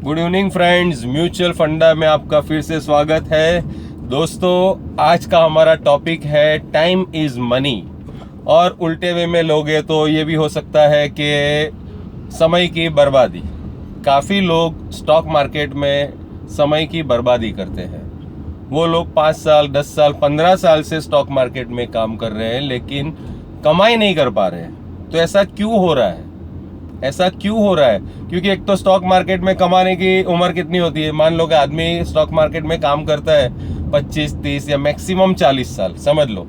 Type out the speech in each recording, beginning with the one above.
Good evening friends, mutual फंडा में आपका फिर से स्वागत है। दोस्तों, आज का हमारा टॉपिक है टाइम इज़ मनी। और उल्टे वे में लोगे तो ये भी हो सकता है कि समय की बर्बादी। काफ़ी लोग स्टॉक मार्केट में समय की बर्बादी करते हैं। वो लोग 5 साल 10 साल 15 साल से स्टॉक मार्केट में काम कर रहे हैं लेकिन कमाई नहीं कर पा रहे हैं। तो ऐसा क्यों हो रहा है? ऐसा क्यों हो रहा है? क्योंकि एक तो स्टॉक मार्केट में कमाने की उम्र कितनी होती है? मान लो कि आदमी स्टॉक मार्केट में काम करता है 25-30 या मैक्सिमम 40 साल। समझ लो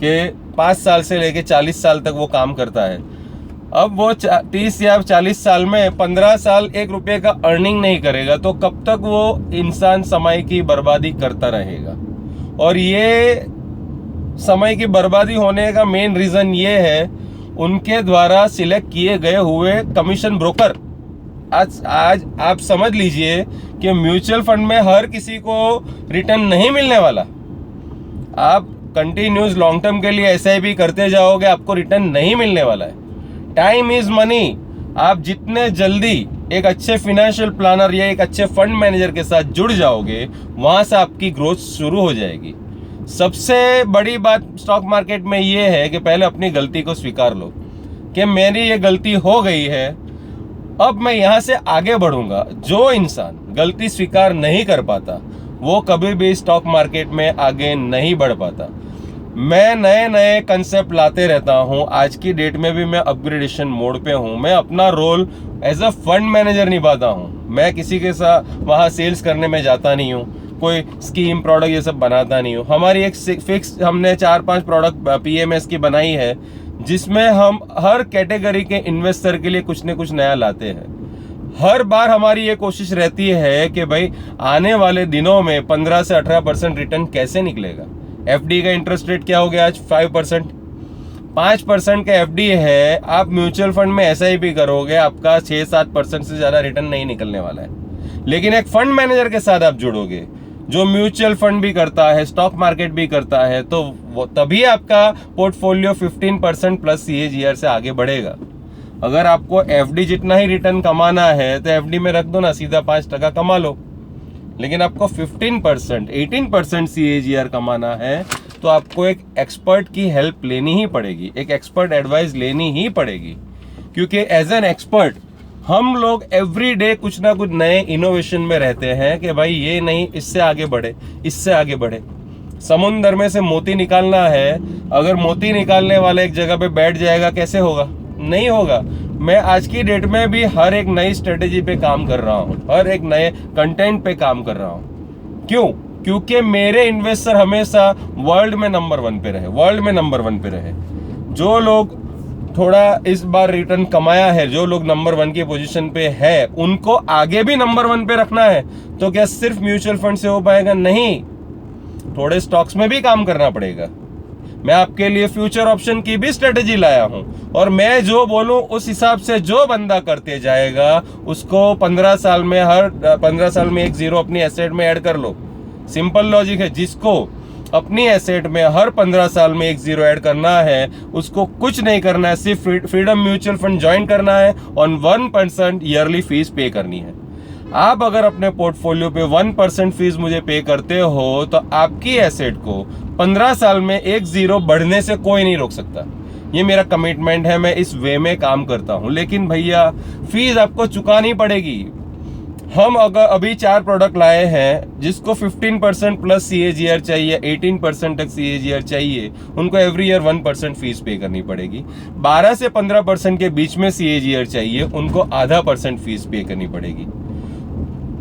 कि 5 साल से लेके 40 साल तक वो काम करता है। अब वो 30 या 40 साल में 15 साल 1 रुपये का अर्निंग नहीं करेगा तो कब तक वो इंसान समय की बर्बादी करता रहेगा? और ये समय की बर्बादी होने का मेन रीज़न ये है उनके द्वारा सिलेक्ट किए गए हुए कमीशन ब्रोकर। आज आप समझ लीजिए कि म्यूचुअल फंड में हर किसी को रिटर्न नहीं मिलने वाला। आप कंटिन्यूस लॉन्ग टर्म के लिए SIP करते जाओगे, आपको रिटर्न नहीं मिलने वाला है। Time is money. आप जितने जल्दी एक अच्छे फाइनेंशियल प्लानर या एक अच्छे फंड मैनेजर के साथ जुड़ जाओगे, वहां से आपकी ग्रोथ शुरू हो जाएगी। सबसे बड़ी बात स्टॉक मार्केट में ये है कि पहले अपनी गलती को स्वीकार लो कि मेरी ये गलती हो गई है, अब मैं यहाँ से आगे बढ़ूंगा। जो इंसान गलती स्वीकार नहीं कर पाता वो कभी भी स्टॉक मार्केट में आगे नहीं बढ़ पाता। मैं नए नए कंसेप्ट लाते रहता हूँ। आज की डेट में भी मैं अपग्रेडेशन मोड पे हूँ। मैं अपना role as a fund manager निभाता हूँ। मैं किसी के साथ वहाँ सेल्स करने में जाता नहीं हूँ, कोई स्कीम प्रोडक्ट ये सब बनाता नहीं हूँ। हमारी एक फिक्स हमने 4-5 प्रोडक्ट PMS की बनाई है जिसमें हम हर कैटेगरी के इन्वेस्टर के लिए कुछ न कुछ नया लाते हैं। हर बार हमारी ये कोशिश रहती है कि भाई आने वाले दिनों में 15 से 18% रिटर्न कैसे निकलेगा। FD का इंटरेस्ट रेट क्या हो गया आज? 5%। 5% का FD है। आप म्यूचुअल फंड में SIP करोगे, आपका 6-7% से ज़्यादा रिटर्न नहीं निकलने वाला है। लेकिन एक फंड मैनेजर के साथ आप जुड़ोगे जो म्यूचुअल फंड भी करता है, स्टॉक मार्केट भी करता है, तो वो तभी आपका पोर्टफोलियो 15% प्लस CAGR से आगे बढ़ेगा। अगर आपको FD जितना ही रिटर्न कमाना है तो FD में रख दो ना, सीधा 5% कमा लो। लेकिन आपको 15% 18% CAGR कमाना है तो आपको एक एक्सपर्ट की हेल्प लेनी ही पड़ेगी, एक एक्सपर्ट एडवाइस लेनी ही पड़ेगी। क्योंकि एज एन एक्सपर्ट हम लोग एवरी डे कुछ ना कुछ नए इनोवेशन में रहते हैं कि भाई ये नहीं, इससे आगे बढ़े, इससे आगे बढ़े। समुंदर में से मोती निकालना है, अगर मोती निकालने वाला एक जगह पे बैठ जाएगा कैसे होगा? नहीं होगा। मैं आज की डेट में भी हर एक नई स्ट्रेटेजी पे काम कर रहा हूँ, हर एक नए कंटेंट पे काम कर रहा हूँ। क्यों? क्योंकि मेरे इन्वेस्टर हमेशा वर्ल्ड में नंबर 1 पे रहे, वर्ल्ड में नंबर 1 पे रहे। जो लोग थोड़ा इस बार रिटर्न कमाया है, जो लोग नंबर 1 की पोजीशन पे है, उनको आगे भी नंबर 1 पे रखना है। तो क्या सिर्फ म्यूचुअल फंड से हो पाएगा? नहीं, थोड़े स्टॉक्स में भी काम करना पड़ेगा। मैं आपके लिए फ्यूचर ऑप्शन की भी स्ट्रेटेजी लाया हूं और मैं जो बोलूं उस हिसाब से जो बंदा करते जाएगा उसको 15 साल में हर 15 साल में 1 जीरो अपनी एसेट में ऐड कर लो। सिंपल लॉजिक है। जिसको अपनी एसेट में हर 15 साल में 1 जीरो ऐड करना है उसको कुछ नहीं करना है, सिर्फ फ्रीडम म्यूचुअल फंड ज्वाइन करना है और 1% ईयरली फीस पे करनी है। आप अगर अपने पोर्टफोलियो पे 1% फीस मुझे पे करते हो तो आपकी एसेट को 15 साल में 1 जीरो बढ़ने से कोई नहीं रोक सकता। ये मेरा कमिटमेंट है, मैं इस वे में काम करता हूँ। लेकिन भैया फीस आपको चुकानी पड़ेगी। हम अगर अभी 4 प्रोडक्ट लाए हैं जिसको 15% प्लस CAGR चाहिए, 18% तक CAGR चाहिए, उनको एवरी ईयर 1% फीस पे करनी पड़ेगी। 12 से 15% के बीच में CAGR चाहिए, उनको आधा % फीस पे करनी पड़ेगी।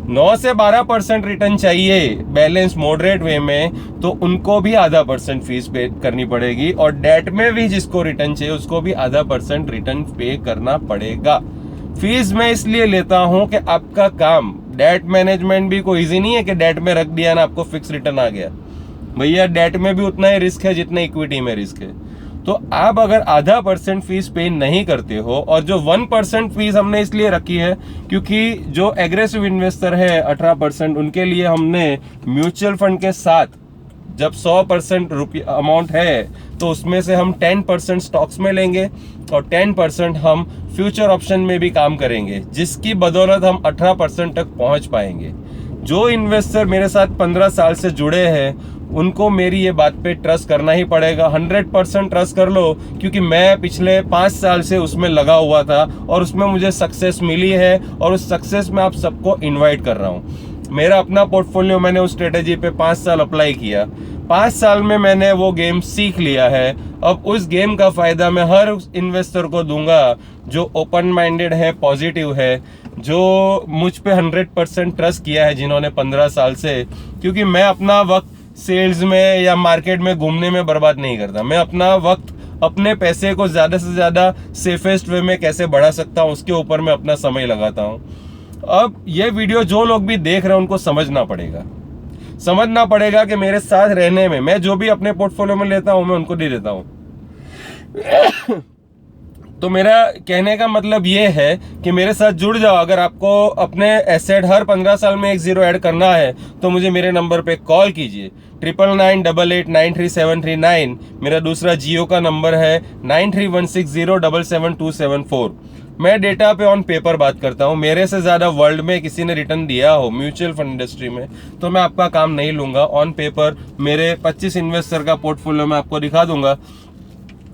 9 से 12% रिटर्न चाहिए बैलेंस मॉडरेट वे में, तो उनको भी आधा % फीस पे करनी पड़ेगी। और डेट में भी जिसको रिटर्न चाहिए उसको भी आधा % रिटर्न पे करना पड़ेगा। फीस मैं इसलिए लेता हूं कि आपका काम डेट मैनेजमेंट भी कोई इजी नहीं है कि डेट में रख दिया ना आपको फिक्स रिटर्न आ गया। भैया डेट में भी उतना ही रिस्क है जितना इक्विटी में रिस्क है। तो आप अगर आधा % फीस पे नहीं करते हो, और जो 1% फीस हमने इसलिए रखी है क्योंकि जो एग्रेसिव इन्वेस्टर है 18%, उनके लिए हमने म्यूचुअल फंड के साथ जब 100% अमाउंट है तो उसमें से हम 10% स्टॉक्स में लेंगे और 10% हम फ्यूचर ऑप्शन में भी काम करेंगे, जिसकी बदौलत हम 18% तक पहुंच पाएंगे। जो इन्वेस्टर मेरे साथ 15 साल से जुड़े हैं उनको मेरी ये बात पे ट्रस्ट करना ही पड़ेगा। 100% ट्रस्ट कर लो, क्योंकि मैं पिछले 5 साल से उसमें लगा हुआ था और उसमें मुझे सक्सेस मिली है और उस सक्सेस में आप सबको इन्वाइट कर रहा हूँ। मेरा अपना पोर्टफोलियो मैंने उस स्ट्रेटेजी पे 5 साल अप्लाई किया। 5 साल में मैंने वो गेम सीख लिया है। अब उस गेम का फायदा मैं हर उस इन्वेस्टर को दूंगा जो ओपन माइंडेड है, पॉजिटिव है, जो मुझ पे 100% ट्रस्ट किया है, जिन्होंने 15 साल से। क्योंकि मैं अपना वक्त सेल्स में या मार्केट में घूमने में बर्बाद नहीं करता। मैं अपना वक्त, अपने पैसे को ज़्यादा से ज़्यादा सेफेस्ट वे में कैसे बढ़ा सकता हूँ उसके ऊपर मैं अपना समय लगाता हूँ। अब ये वीडियो जो लोग भी देख रहे हैं उनको समझना पड़ेगा कि मेरे साथ रहने में, मैं जो भी अपने पोर्टफोलियो में लेता हूँ मैं उनको दे देता हूँ। तो मेरा कहने का मतलब ये है कि मेरे साथ जुड़ जाओ। अगर आपको अपने एसेट हर 15 साल में 1 0 ऐड करना है तो मुझे मेरे नंबर पे कॉल कीजिए 9998893739। मेरा दूसरा जियो का नंबर है 9316077274। मैं डेटा पे ऑन पेपर बात करता हूँ। मेरे से ज़्यादा वर्ल्ड में किसी ने रिटर्न दिया हो म्यूचुअल फंड इंडस्ट्री में तो मैं आपका काम नहीं लूँगा। ऑन पेपर मेरे 25 इन्वेस्टर का पोर्टफोलियो मैं आपको दिखा दूंगा,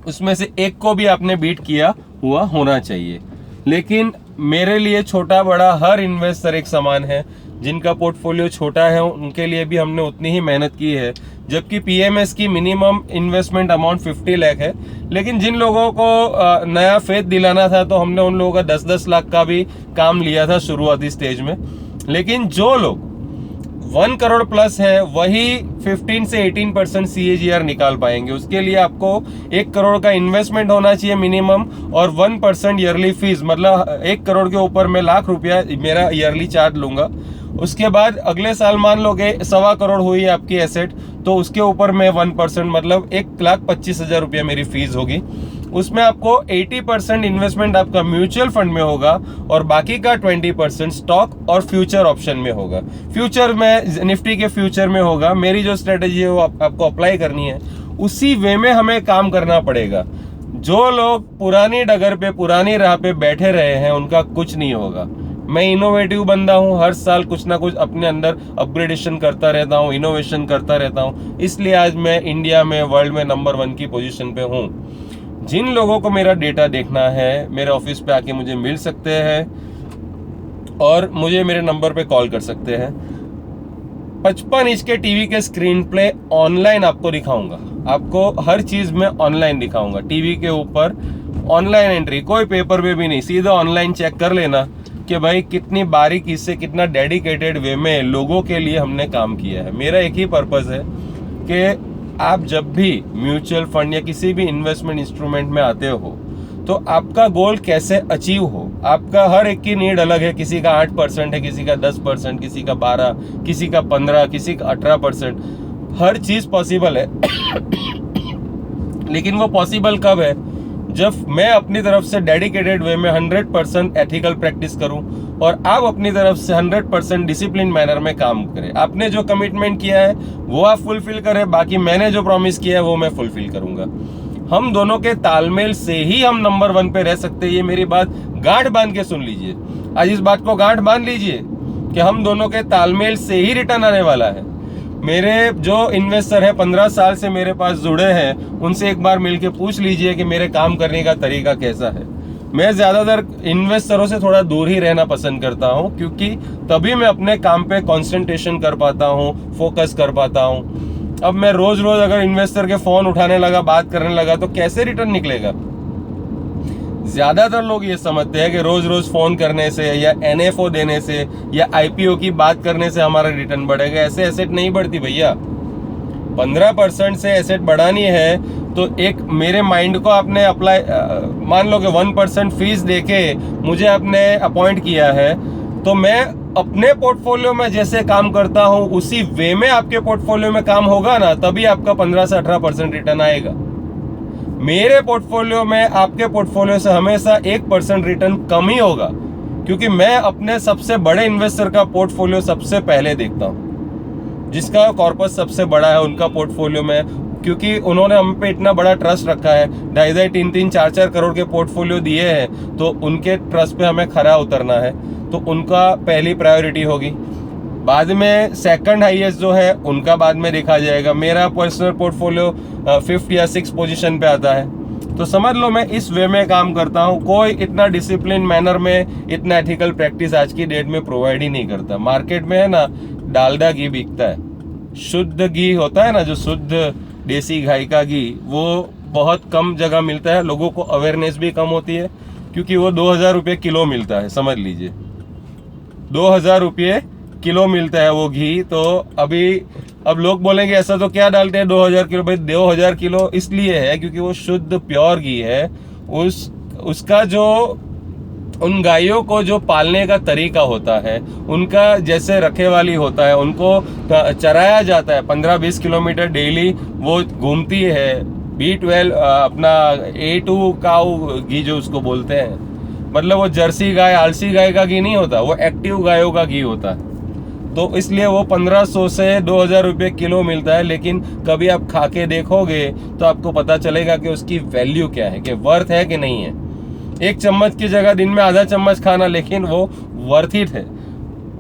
उसमें से एक को भी आपने बीट किया हुआ होना चाहिए। लेकिन मेरे लिए छोटा बड़ा हर इन्वेस्टर एक समान है। जिनका पोर्टफोलियो छोटा है उनके लिए भी हमने उतनी ही मेहनत की है, जबकि पीएमएस की मिनिमम इन्वेस्टमेंट अमाउंट 50 लाख है। लेकिन जिन लोगों को नया फेथ दिलाना था तो हमने उन लोगों का 10-10 लाख का भी काम लिया था शुरुआती स्टेज में। लेकिन जो लोग 1 करोड़ प्लस है वही 15 से 18% CAGR निकाल पाएंगे। उसके लिए आपको 1 करोड़ का इन्वेस्टमेंट होना चाहिए मिनिमम और 1% ईयरली फीस, मतलब 1 करोड़ के ऊपर मैं लाख रुपया मेरा ईयरली चार्ज लूंगा। उसके बाद अगले साल मान लो कि 1.25 करोड़ हुई आपकी एसेट तो उसके ऊपर मैं 1% मतलब 1,25,000 रुपया मेरी फीस होगी। उसमें आपको 80% इन्वेस्टमेंट आपका म्यूचुअल फंड में होगा और बाकी का 20% स्टॉक और फ्यूचर ऑप्शन में होगा। फ्यूचर में निफ्टी के फ्यूचर में होगा। मेरी जो स्ट्रेटेजी है वो आपको अप्लाई करनी है, उसी वे में हमें काम करना पड़ेगा। जो लोग पुरानी डगर पे, पुरानी राह पे बैठे रहे हैं उनका कुछ नहीं होगा। मैं इनोवेटिव बंदा हूँ, हर साल कुछ ना कुछ अपने अंदर अपग्रेडेशन करता रहता हूँ, इनोवेशन करता रहता हूँ, इसलिए आज मैं इंडिया में वर्ल्ड में नंबर 1 की पोजीशन पे हूँ। जिन लोगों को मेरा डेटा देखना है मेरे ऑफिस पे आके मुझे मिल सकते हैं और मुझे मेरे नंबर पे कॉल कर सकते हैं। 55 इंच के टीवी के स्क्रीन प्ले ऑनलाइन आपको दिखाऊंगा, आपको हर चीज में ऑनलाइन दिखाऊंगा। टीवी के ऊपर ऑनलाइन एंट्री, कोई पेपर में भी नहीं, सीधा ऑनलाइन चेक कर लेना कि भाई कितनी बारीकी से, कितना डेडिकेटेड वे में लोगों के लिए हमने काम किया है। मेरा एक ही पर्पस है कि आप जब भी म्यूचुअल फंड या किसी भी इन्वेस्टमेंट इंस्ट्रूमेंट में आते हो तो आपका गोल कैसे अचीव हो। आपका हर एक की नीड अलग है, किसी का 8% है, किसी का 10%, किसी का 12, किसी का 15, किसी का 18%। हर चीज पॉसिबल है लेकिन वो पॉसिबल कब है? जब मैं अपनी तरफ से डेडिकेटेड वे में 100% एथिकल प्रैक्टिस करूं और आप अपनी तरफ से 100% डिसिप्लिन मैनर में काम करें। आपने जो कमिटमेंट किया है वो आप फुलफिल करें, बाकी मैंने जो प्रॉमिस किया है वो मैं फुलफिल करूंगा। हम दोनों के तालमेल से ही हम नंबर 1 पे रह सकते हैं। ये मेरी बात गांठ बांध के सुन लीजिए, आज इस बात को गांठ बांध लीजिए कि हम दोनों के तालमेल से ही रिटर्न आने वाला है। मेरे जो इन्वेस्टर है 15 साल से मेरे पास जुड़े हैं, उनसे एक बार मिलके पूछ लीजिए कि मेरे काम करने का तरीका कैसा है। मैं ज़्यादातर इन्वेस्टरों से थोड़ा दूर ही रहना पसंद करता हूं, क्योंकि तभी मैं अपने काम पे कंसंट्रेशन कर पाता हूं, फोकस कर पाता हूं। अब मैं रोज रोज अगर इन्वेस्टर के फोन उठाने लगा, बात करने लगा तो कैसे रिटर्न निकलेगा? ज्यादातर लोग ये समझते हैं कि रोज रोज फोन करने से या NFO देने से या IPO की बात करने से हमारा रिटर्न बढ़ेगा। ऐसे एसेट नहीं बढ़ती भैया। 15% से एसेट बढ़ानी है तो एक मेरे माइंड को आपने अप्लाई, मान लो कि 1% फीस देके मुझे आपने अपॉइंट किया है तो मैं अपने पोर्टफोलियो में जैसे काम करता हूं उसी वे में आपके पोर्टफोलियो में काम होगा ना, तभी आपका 15 से 18% रिटर्न आएगा। मेरे पोर्टफोलियो में आपके पोर्टफोलियो से हमेशा 1% रिटर्न कम ही होगा, क्योंकि मैं अपने सबसे बड़े इन्वेस्टर का पोर्टफोलियो सबसे पहले देखता हूं। जिसका कॉर्पस सबसे बड़ा है उनका पोर्टफोलियो में क्योंकि उन्होंने हम पे इतना बड़ा ट्रस्ट रखा है, 2.5-3-4 करोड़ के पोर्टफोलियो दिए हैं, तो उनके ट्रस्ट पे हमें खरा उतरना है, तो उनका पहली प्रायोरिटी होगी। बाद में सेकंड हाईएस्ट जो है उनका बाद में देखा जाएगा। मेरा पर्सनल पोर्टफोलियो 5th या 6th पोजीशन पे आता है, तो समझ लो मैं इस वे में काम करता हूँ। कोई इतना डिसिप्लिन मैनर में इतना एथिकल प्रैक्टिस आज की डेट में प्रोवाइड ही नहीं करता। मार्केट में है ना, डालडा घी बिकता है, शुद्ध घी होता है ना, जो शुद्ध देसी गाय का घी, वो बहुत कम जगह मिलता है। लोगों को अवेयरनेस भी कम होती है, क्योंकि वो 2000 रुपये किलो मिलता है, समझ लीजिए 2000 रुपये किलो मिलता है वो घी। तो अब लोग बोलेंगे ऐसा तो क्या डालते हैं 2000 किलो। भाई 2000 किलो इसलिए है क्योंकि वो शुद्ध प्योर घी है। उसका जो उन गायों को जो पालने का तरीका होता है, उनका जैसे रखेवाली होता है, उनको चराया जाता है 15-20 किलोमीटर डेली, वो घूमती है। B12 अपना A2 काऊ घी जो उसको बोलते हैं, मतलब वो जर्सी गाय आलसी गाय का घी नहीं होता, वो एक्टिव गायों का घी होता है। तो इसलिए वो 1500 से 2000 रुपये किलो मिलता है। लेकिन कभी आप खा के देखोगे तो आपको पता चलेगा कि उसकी वैल्यू क्या है, कि वर्थ है कि नहीं है। एक चम्मच की जगह दिन में आधा चम्मच खाना, लेकिन वो वर्थ इट है।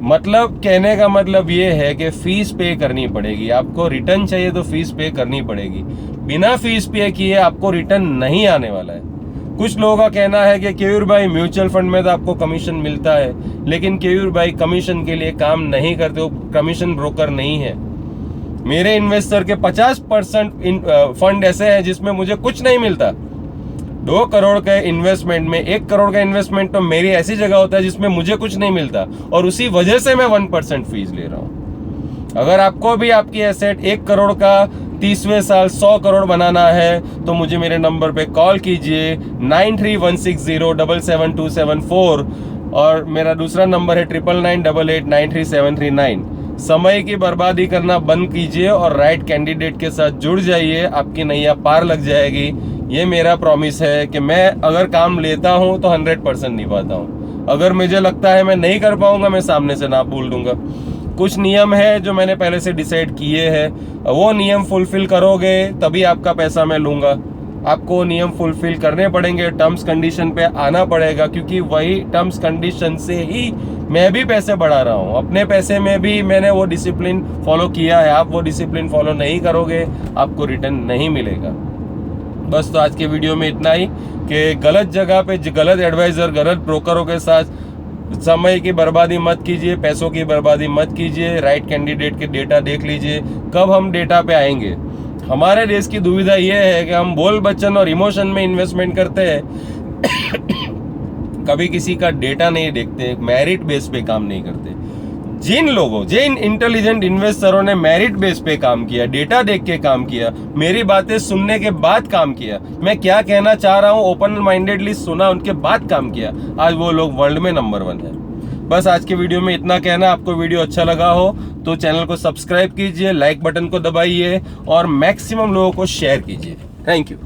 मतलब कहने का मतलब ये है कि फीस पे करनी पड़ेगी। आपको रिटर्न चाहिए तो फीस पे करनी पड़ेगी। बिना फीस पे किए आपको रिटर्न नहीं आने वाला है। कुछ लोगों का कहना है कि केयूर भाई म्यूचुअल फंड में तो आपको कमीशन मिलता है, लेकिन केयूर भाई कमीशन के लिए काम नहीं करते हो, कमीशन ब्रोकर नहीं है। मेरे इन्वेस्टर के 50% फंड ऐसे हैं जिसमें मुझे कुछ नहीं मिलता। 2 करोड़ के इन्वेस्टमेंट में 1 करोड़ का इन्वेस्टमेंट तो मेरी ऐसी जगह होता है जिसमें मुझे कुछ नहीं मिलता, और उसी वजह से मैं 1% फीस ले रहा हूँ। अगर आपको भी आपकी एसेट 1 करोड़ का 30वें साल 100 करोड़ बनाना है तो मुझे मेरे नंबर पे कॉल कीजिए 9316077274, और मेरा दूसरा नंबर है 9998893739। समय की बर्बादी करना बंद कीजिए और राइट कैंडिडेट के साथ जुड़ जाइए, आपकी नैया पार लग जाएगी। ये मेरा प्रॉमिस है कि मैं अगर काम लेता हूँ तो 100% निभाता हूँ। अगर मुझे लगता है मैं नहीं कर पाऊंगा, मैं सामने से ना बोल दूंगा। कुछ नियम है जो मैंने पहले से डिसाइड किए हैं, वो नियम फुलफिल करोगे तभी आपका पैसा मैं लूंगा। आपको नियम फुलफिल करने पड़ेंगे, टर्म्स कंडीशन पे आना पड़ेगा, क्योंकि वही टर्म्स कंडीशन से ही मैं भी पैसे बढ़ा रहा हूँ। अपने पैसे में भी मैंने वो डिसिप्लिन फॉलो किया है। आप वो डिसिप्लिन फॉलो नहीं करोगे, आपको रिटर्न नहीं मिलेगा। बस तो आज के वीडियो में इतना ही, कि गलत जगह पे गलत एडवाइजर, गलत ब्रोकरों के साथ समय की बर्बादी मत कीजिए, पैसों की बर्बादी मत कीजिए। राइट कैंडिडेट के डेटा देख लीजिए। कब हम डेटा पे आएंगे? हमारे देश की दुविधा यह है कि हम बोल बच्चन और इमोशन में इन्वेस्टमेंट करते हैं कभी किसी का डेटा नहीं देखते, मेरिट बेस पे काम नहीं करते। जिन इंटेलिजेंट इन्वेस्टरों ने मेरिट बेस पे काम किया, डेटा देख के काम किया, मेरी बातें सुनने के बाद काम किया, मैं क्या कहना चाह रहा हूं ओपन माइंडेडली सुना, उनके बाद काम किया, आज वो लोग वर्ल्ड में नंबर 1 है। बस आज के वीडियो में इतना कहना। आपको वीडियो अच्छा लगा हो तो चैनल को सब्सक्राइब कीजिए, लाइक बटन को दबाइए और मैक्सिमम लोगों को शेयर कीजिए। Thank you.